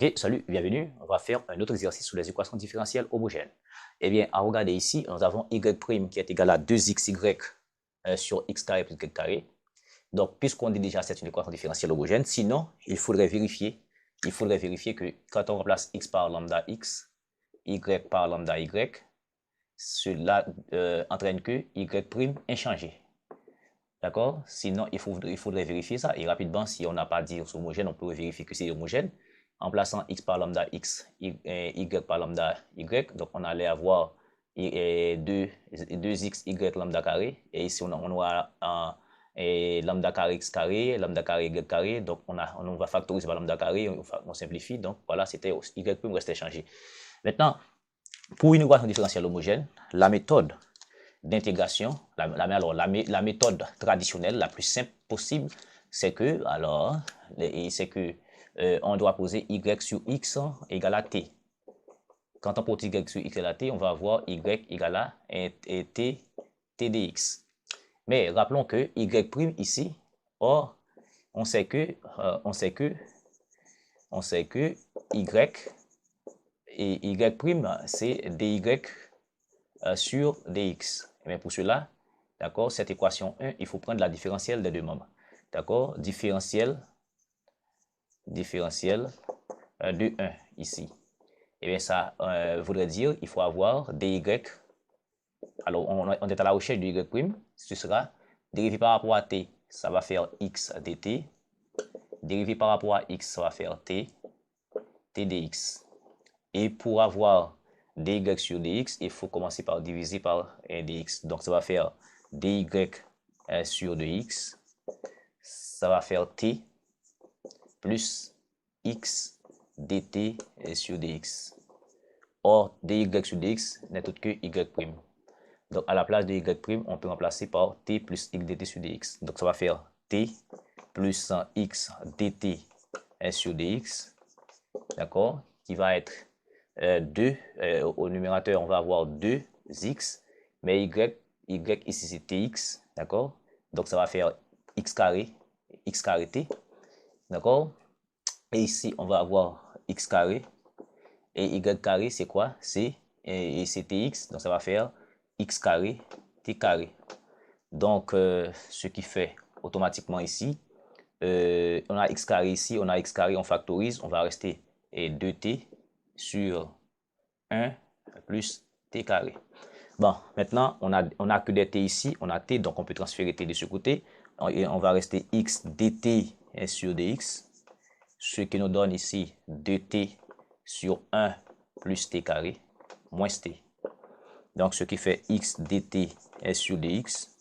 Ok, salut, bienvenue. On va faire un autre exercice sur les équations différentielles homogènes. Eh bien, à regarder ici, nous avons y' qui est égal à 2xy sur x carré plus y carré. Donc, puisqu'on dit déjà c'est une équation différentielle homogène, sinon, il faudrait vérifier que quand on remplace x par lambda x, y par lambda y, cela entraîne que y' inchangé. D'accord? Sinon, il faudrait vérifier ça. Et rapidement, si on n'a pas dit c'est homogène, on peut vérifier que c'est homogène. En plaçant x par lambda x, y par lambda y, donc on allait avoir 2xy lambda carré. Et ici, on aura lambda carré x carré, lambda carré y carré. Donc on va factoriser par lambda carré, on simplifie. Donc voilà, c'était y peut rester changé. Maintenant, pour une équation différentielle homogène, la méthode d'intégration, la méthode traditionnelle, la plus simple possible, c'est que, on doit poser y sur x égale à t. Quand on pose y sur x égale à t, on va avoir y égale à t dx. Mais rappelons que y' ici, or, on sait que y' c'est dy sur dx. Et bien pour cela, d'accord, cette équation 1, il faut prendre la différentielle des deux membres. D'accord, différentielle de 1 ici. Et bien ça voudrait dire il faut avoir dy. Alors on est à la recherche de y', ce sera dérivé par rapport à t, ça va faire x dt. Dérivé par rapport à x, ça va faire t dx. Et pour avoir dy sur dx, il faut commencer par diviser par dx. Donc ça va faire dy sur dx, ça va faire t plus x dt sur dx. Or, dy sur dx n'est autre que y'. Donc à la place de y', on peut remplacer par t plus x dt sur dx. Donc ça va faire t plus x dt sur dx, d'accord, qui va être 2, au numérateur, on va avoir 2x, mais y ici c'est tx, d'accord? Donc ça va faire x carré t, d'accord? Et ici, on va avoir x carré, et y carré, c'est quoi? C'est tx, donc ça va faire x carré t carré. Donc, ce qui fait automatiquement ici, on a x carré ici, on a x carré, on factorise, on va rester 2t sur 1 plus t carré. Bon, maintenant, on a que des t ici, on a t, donc on peut transférer t de ce côté. Et on va rester x dt sur dx, ce qui nous donne ici 2t sur 1 plus t carré, moins t. Donc, ce qui fait x dt sur dx,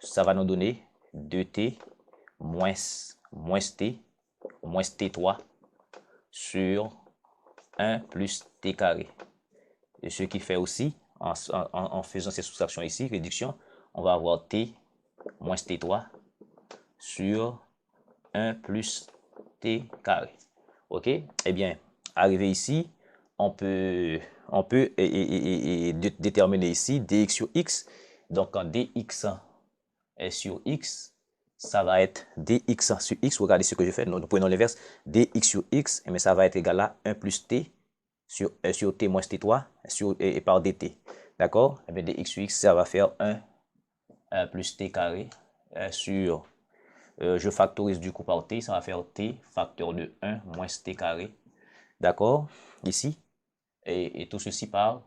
ça va nous donner 2t moins t3 sur 1 plus t carré. Et ce qui fait aussi, en faisant ces soustractions ici, réduction, on va avoir t moins t3 sur 1 plus t carré. Ok? Eh bien, arrivé ici, on peut déterminer ici dx sur x. Donc, quand dx est sur x, ça va être dx sur x. Regardez ce que je fais. Nous prenons l'inverse. Dx sur x, mais ça va être égal à 1 plus t sur t moins t3 et par dt. D'accord? Et bien dx sur x, ça va faire 1 plus t carré sur... je factorise du coup par t, ça va faire t facteur de 1 moins t carré. D'accord? Ici. Et tout ceci par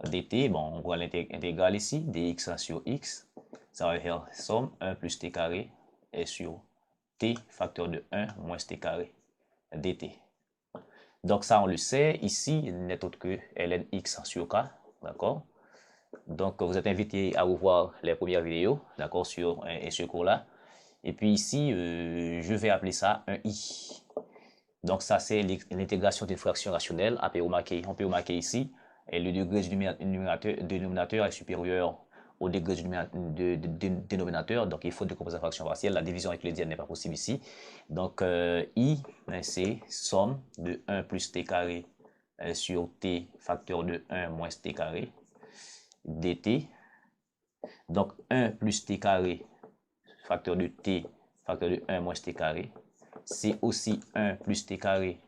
dt. Bon, on voit l'intégrale ici. Dx sur x, ça va faire somme 1 plus t carré et sur t facteur de 1 moins t carré dt. Donc ça, on le sait. Ici, il n'est autre que ln x sur k. D'accord? Donc, vous êtes invité à revoir les premières vidéos, d'accord, sur ce cours-là. Et puis ici, je vais appeler ça un i. Donc ça, c'est l'intégration d'une fraction rationnelle. On peut remarquer ici, et le degré du dénominateur est supérieur au degré du dénominateur. Donc il faut décomposer la fraction partielle. La division avec le dièse n'est pas possible ici. Donc i, c'est somme de 1 plus t carré sur t facteur de 1 moins t carré dt. Donc 1 plus t carré facteur de t facteur de 1 moins t carré, c'est aussi 1 plus t carré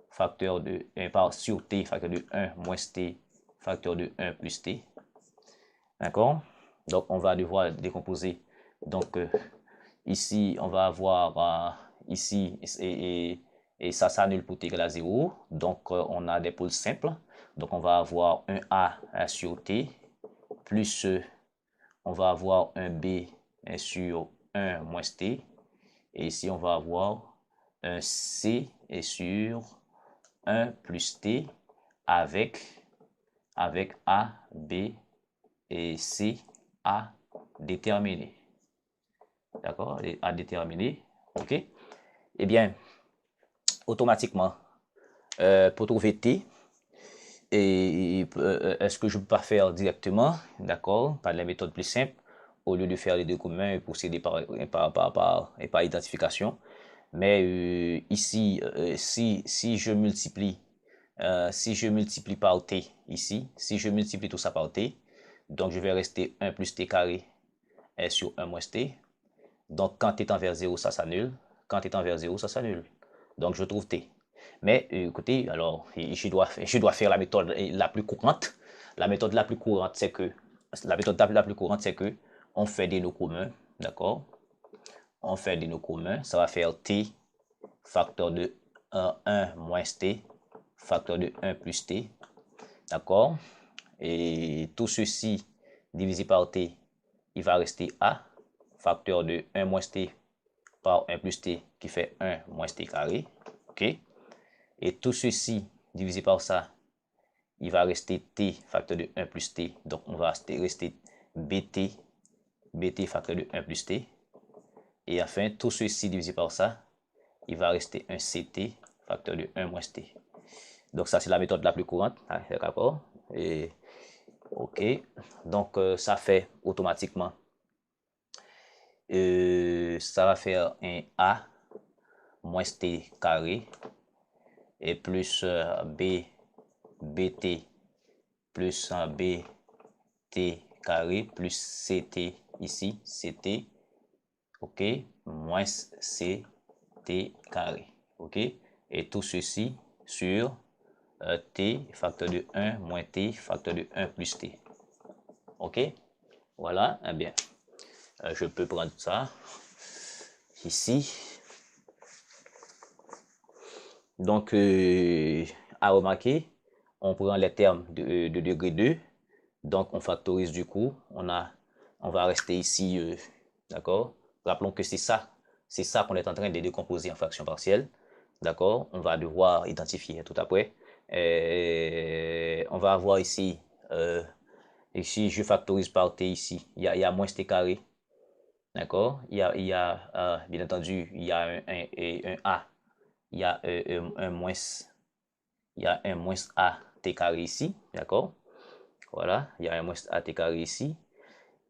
facteur de 1 par sur t facteur de 1 moins t facteur de 1 plus t. D'accord? Donc, on va devoir décomposer. Donc, ici, on va avoir ici, et ça s'annule pour t égale à 0. Donc, on a des pôles simples. Donc, on va avoir un A sur t, plus on va avoir un B sur 1 moins t. Et ici, on va avoir un C sur 1 plus t avec A, B et C à déterminer. D'accord? À déterminer. OK? Eh bien, automatiquement, pour trouver t, est-ce que je peux pas faire directement, d'accord, par la méthode plus simple, au lieu de faire les deux communs et procéder par identification. Mais ici, si je multiplie par t ici, si je multiplie tout ça par t, donc je vais rester 1 plus t carré sur 1 moins t. Donc quand t tend vers 0, ça s'annule. Quand t tend vers 0, ça s'annule. Donc je trouve t. Mais écoutez, alors je dois faire la méthode la plus courante. La méthode la plus courante, c'est que on fait des nœuds communs, d'accord? On fait des nœuds communs. Ça va faire t facteur de 1 moins t facteur de 1 plus t, d'accord? Et tout ceci divisé par t, il va rester a facteur de 1 moins t par 1 plus t qui fait 1 moins t carré, ok? Et tout ceci divisé par ça, il va rester t facteur de 1 plus t, donc on va rester bt facteur de 1 plus t. Et enfin, tout ceci divisé par ça, il va rester un ct facteur de 1 moins t. Donc ça, c'est la méthode la plus courante, d'accord? Et ok, donc ça fait automatiquement, ça va faire un a moins t carré et plus bt plus bt carré plus ct ici, ct, ok, moins ct carré, ok, et tout ceci sur t facteur de 1 moins t facteur de 1 plus t, ok, voilà, eh bien, je peux prendre ça ici. Donc, à remarquer, on prend les termes de degré 2. Donc, on factorise du coup. On va rester ici, d'accord? Rappelons que c'est ça qu'on est en train de décomposer en fractions partielles. D'accord? On va devoir identifier tout après. On va avoir ici, ici, je factorise par t ici. Il y a moins t carré. D'accord? Bien entendu, il y a un a. Il y a un moins a t carré ici, d'accord? Voilà, il y a un moins a t carré ici.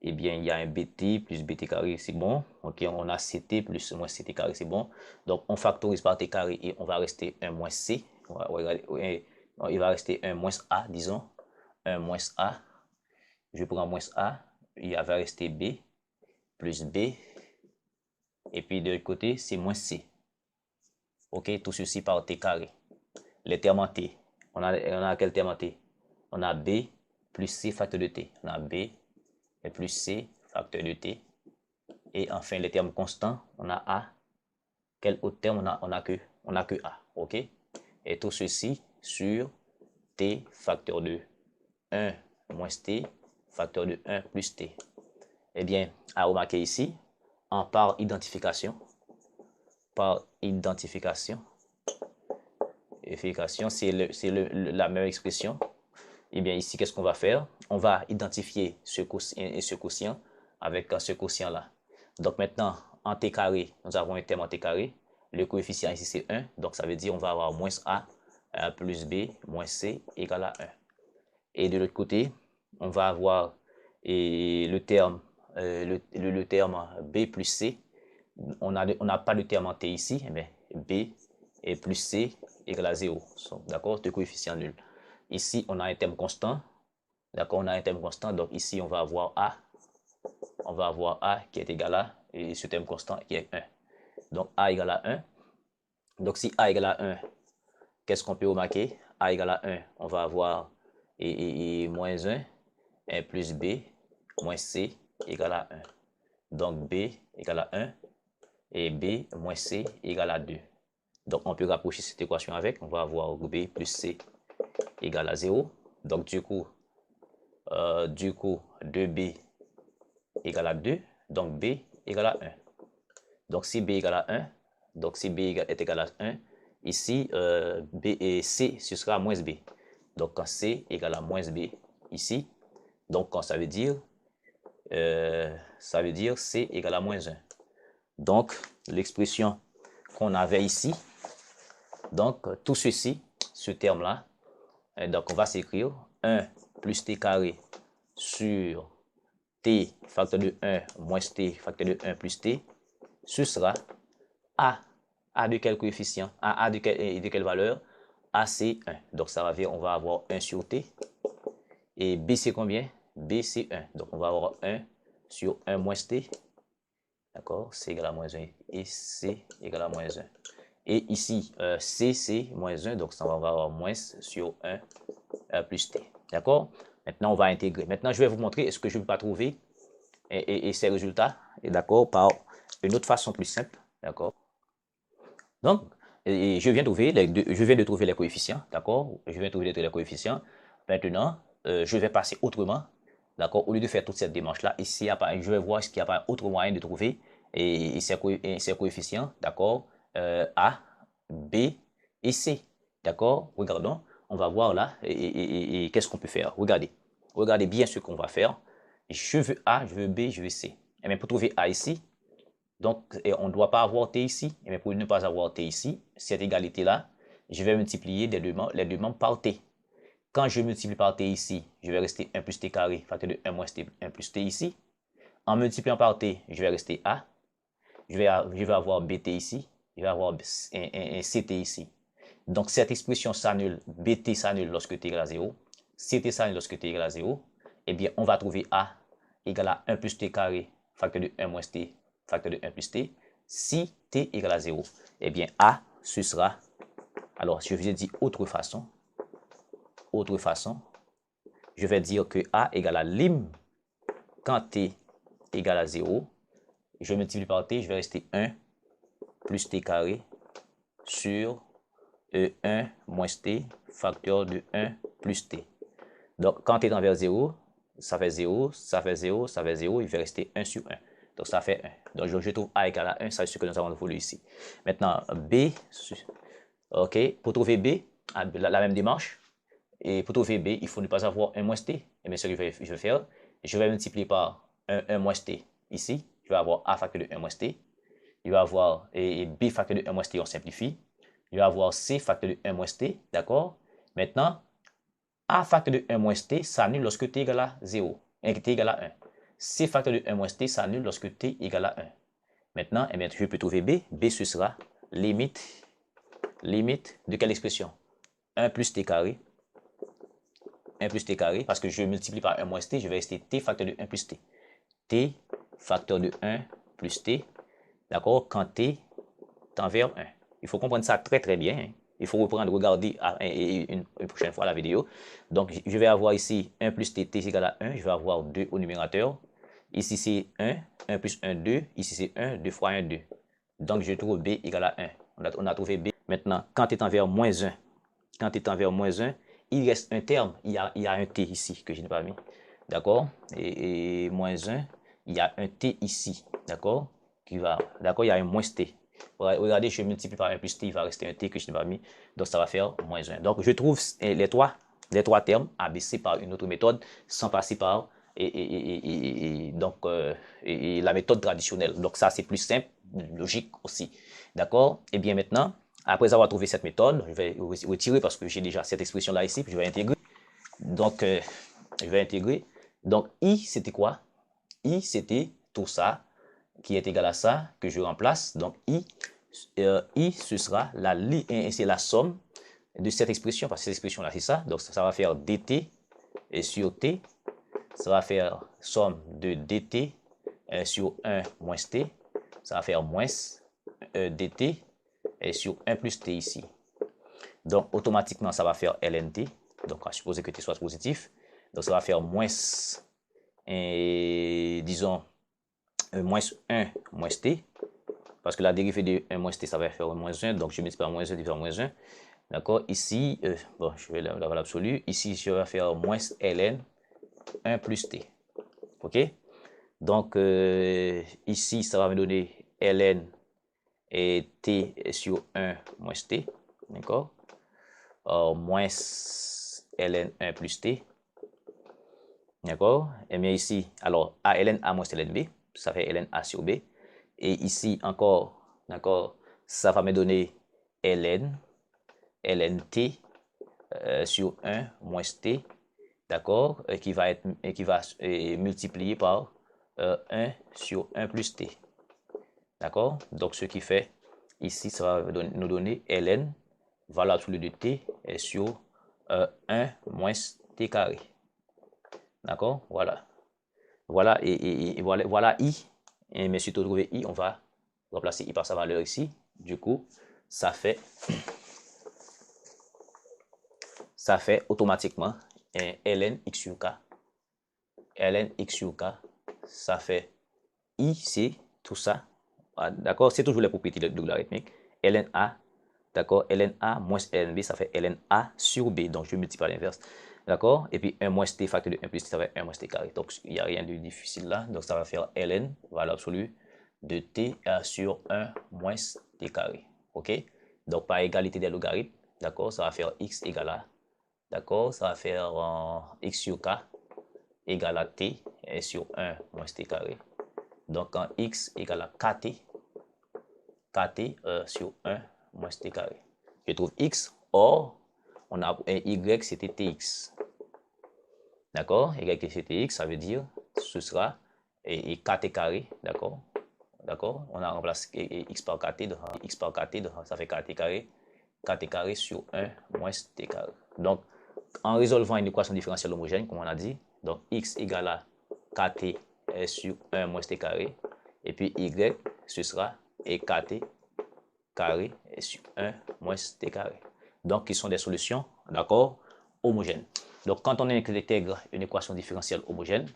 Eh bien, il y a un bt plus bt carré, c'est bon. Ok, on a ct plus moins ct carré, c'est bon. Donc, on factorise par t carré et on va rester un moins c. Il va rester un moins a, disons. Un moins a. Je prends moins a. Il va rester b plus b. Et puis, de l'autre côté, c'est moins c. Ok, tout ceci par t carré. Les termes en t. On a quel terme en t? On a b plus c facteur de t. On a b et plus c facteur de t. Et enfin, les termes constants, on a a. Quel autre terme on a que a. Ok? Et tout ceci sur t facteur de 1 moins t facteur de 1 plus t. Eh bien, à remarquer ici, par identification, c'est la même expression. Eh bien, ici, qu'est-ce qu'on va faire? On va identifier ce quotient avec ce quotient-là. Donc, maintenant, en t carré, nous avons un terme en t carré. Le coefficient ici, c'est 1. Donc, ça veut dire on va avoir moins a plus b moins c égale à 1. Et de l'autre côté, on va avoir le terme b plus c. On n'a pas de terme en t ici. Eh bien, b et plus c égale à 0. D'accord? Deux coefficients nuls. Ici, on a un terme constant. D'accord? On a un terme constant. Donc, ici, on va avoir A. On va avoir A qui est égal à, et ce terme constant qui est 1. Donc, A égale à 1. Donc, si A égale à 1, qu'est-ce qu'on peut remarquer? A égale à 1, on va avoir moins 1 plus B moins C égale à 1. Donc B égale à 1 et B moins C égale à 2. Donc on peut rapprocher cette équation avec, on va avoir B plus C égale à 0. Donc du coup 2B égale à 2, donc B égale à 1. Donc si B égale à 1, donc si B est égal à 1, ici B et C, ce sera moins B. Donc quand C égale à moins B ici, donc quand ça veut dire C égale à moins 1. Donc l'expression qu'on avait ici, donc tout ceci, ce terme-là, donc on va s'écrire 1 plus t carré sur t facteur de 1 moins t facteur de 1 plus t, ce sera A de quel coefficient? A de quelle valeur? A c'est 1. Donc ça va faire, on va avoir 1 sur t. Et B c'est combien? B c'est 1. Donc on va avoir 1 sur 1 moins t. D'accord? C égale à moins 1 et C égale à moins 1. Et ici, C c'est moins 1. Donc ça va avoir moins sur 1 plus t. D'accord? Maintenant on va intégrer. Maintenant je vais vous montrer est-ce que je ne peux pas trouver ces résultats. D'accord? Par une autre façon plus simple. D'accord? Donc, je viens de trouver les coefficients, d'accord? Je viens de trouver les coefficients. Maintenant, je vais passer autrement, d'accord? Au lieu de faire toute cette démarche-là, ici, je vais voir s'il n'y a pas un autre moyen de trouver ces coefficients, d'accord? A, B et C, d'accord? Regardons, on va voir là, et qu'est-ce qu'on peut faire? Regardez bien ce qu'on va faire. Je veux A, je veux B, je veux C. Et bien, pour trouver A ici, donc, on ne doit pas avoir T ici. Mais pour ne pas avoir T ici, cette égalité-là, je vais multiplier les deux membres par T. Quand je multiplie par T ici, je vais rester 1 plus T carré, facteur de 1 moins T, 1 plus T ici. En multipliant par T, je vais rester A. Je vais avoir BT ici. Je vais avoir un CT ici. Donc, cette expression s'annule, BT s'annule lorsque T égale à 0. CT s'annule lorsque T égale à 0. Eh bien, on va trouver A égale à 1 plus T carré, facteur de 1 moins T, facteur de 1 plus t, si t égale à 0, eh bien A, ce sera, alors je vous ai dit autre façon, je vais dire que A égale à lim quand t égale à 0, je multiplie par t, je vais rester 1 plus t carré sur 1 moins t, facteur de 1 plus t. Donc quand t tend vers 0, ça fait 0, ça fait 0, ça fait 0, il va rester 1 sur 1. Donc ça fait 1. Donc je trouve A égale à 1, c'est ce que nous avons voulu ici. Maintenant B, ok, pour trouver B, la même démarche. Et pour trouver B, il faut ne pas avoir 1 moins t. Et bien ce que je vais faire, je vais multiplier par 1 moins t ici. Je vais avoir A facteur de 1 moins t. Je vais avoir B facteur de 1 moins t, on simplifie. Je vais avoir C facteur de 1 moins t, d'accord? Maintenant, A facteur de 1 moins t s'annule lorsque t égale à 0, et t égale à 1. C facteur de 1 moins t s'annule lorsque t égale à 1. Maintenant, eh bien, je peux trouver B. B, ce sera limite de quelle expression? 1 plus t carré. 1 plus t carré, parce que je multiplie par 1 moins t, je vais rester t facteur de 1 plus t. T facteur de 1 plus t, d'accord, quand t tend vers 1. Il faut comprendre ça très très bien. Hein. Il faut regarder une prochaine fois la vidéo. Donc, je vais avoir ici 1 plus t, t égale à 1. Je vais avoir 2 au numérateur. Ici, c'est 1 plus 1, 2. Ici, c'est 1, 2 fois 1, 2. Donc, je trouve B égale à 1. On a trouvé B. Maintenant, quand t est envers moins 1, il reste un terme. Il y a un t ici que je n'ai pas mis. D'accord? Et moins 1, il y a un t ici. D'accord? D'accord? Il y a un moins t. Regardez, je multiplie par 1 plus t, il va rester un t que je n'ai pas mis. Donc, ça va faire moins 1. Donc, je trouve les trois termes ABC par une autre méthode sans passer par la méthode traditionnelle. Donc, ça, c'est plus simple, logique aussi. D'accord? Et bien maintenant, après avoir trouvé cette méthode, je vais retirer parce que j'ai déjà cette expression-là ici, puis je vais intégrer. Donc, je vais intégrer. Donc, I, c'était quoi? I, c'était tout ça qui est égal à ça, que je remplace. Donc, I, ce sera c'est la somme de cette expression, parce que cette expression-là, c'est ça. Donc, ça va faire dt et sur t. Ça va faire somme de dt sur 1 moins t. Ça va faire moins dt et sur 1 plus t ici. Donc, automatiquement, ça va faire LNT. Donc, à supposer que t soit positif. Donc, ça va faire moins, disons, moins 1 moins t. Parce que la dérivée de 1 moins t, ça va faire moins 1. Donc, je multiplie par moins 1 divisé par moins 1. D'accord? Ici, bon, je vais la valeur absolue. Ici, je vais faire moins ln 1 plus t. OK? Donc, ici, ça va me donner ln et t sur 1 moins t. D'accord? Moins ln 1 plus t. D'accord? Et bien ici, alors, a ln a moins ln b, ça fait ln a sur b. Et ici encore, d'accord, ça va me donner ln t sur 1 moins t, d'accord, qui va multiplié par 1 sur 1 plus t. D'accord? Donc, ce qui fait, ici, ça va nous donner ln, valeur absolue de t, sur 1 moins t carré. D'accord? Voilà. Voilà, et voilà i. Et mais si tu trouves i, on va remplacer i par sa valeur ici. Du coup, ça fait automatiquement un ln x sur k. Ln x sur k, ça fait i, c'est tout ça. D'accord? C'est toujours les propriétés de logarithmique. Ln a, d'accord? Ln a moins ln b, ça fait ln a sur b. Donc, je multiplie par l'inverse. D'accord? Et puis 1 moins t facteur de 1 plus t, ça va être 1 moins t carré. Donc, il n'y a rien de difficile là. Donc, ça va faire ln, valeur absolue, de t sur 1 moins t carré. OK? Donc, par égalité des logarithmes, d'accord? Ça va faire x égale à, d'accord? Ça va faire x sur k égale à t sur 1 moins t carré. Donc, en x égale à kt sur 1 moins t carré. Je trouve x, or, on a un y, c'était tx. D'accord? Y c'était x, ça veut dire, ce sera et kt carré, d'accord? D'accord? On a remplacé x par kt, donc x par kt, donc ça fait kt carré sur 1 moins t carré. Donc, en résolvant une équation différentielle homogène, comme on a dit, donc x égale à kt sur 1 moins t carré, et puis y, ce sera et kt carré sur 1 moins t carré. Donc, qui sont des solutions, d'accord, homogènes. Donc, quand on intègre une équation différentielle homogène,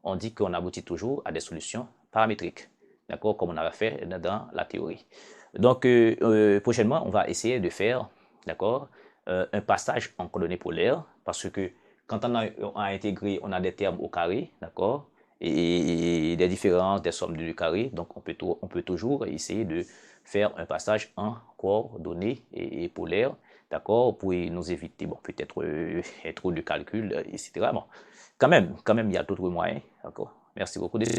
on dit qu'on aboutit toujours à des solutions paramétriques, d'accord, comme on avait fait dans la théorie. Donc, prochainement, on va essayer de faire, d'accord, un passage en coordonnées polaires, parce que quand on a intégré, on a des termes au carré, d'accord, et des différences, des sommes de carré, donc on peut toujours essayer de faire un passage en coordonnées et polaires, d'accord, pour nous éviter, bon, peut-être trop de calcul, etc. Bon, quand même, il y a d'autres moyens, d'accord. Merci beaucoup.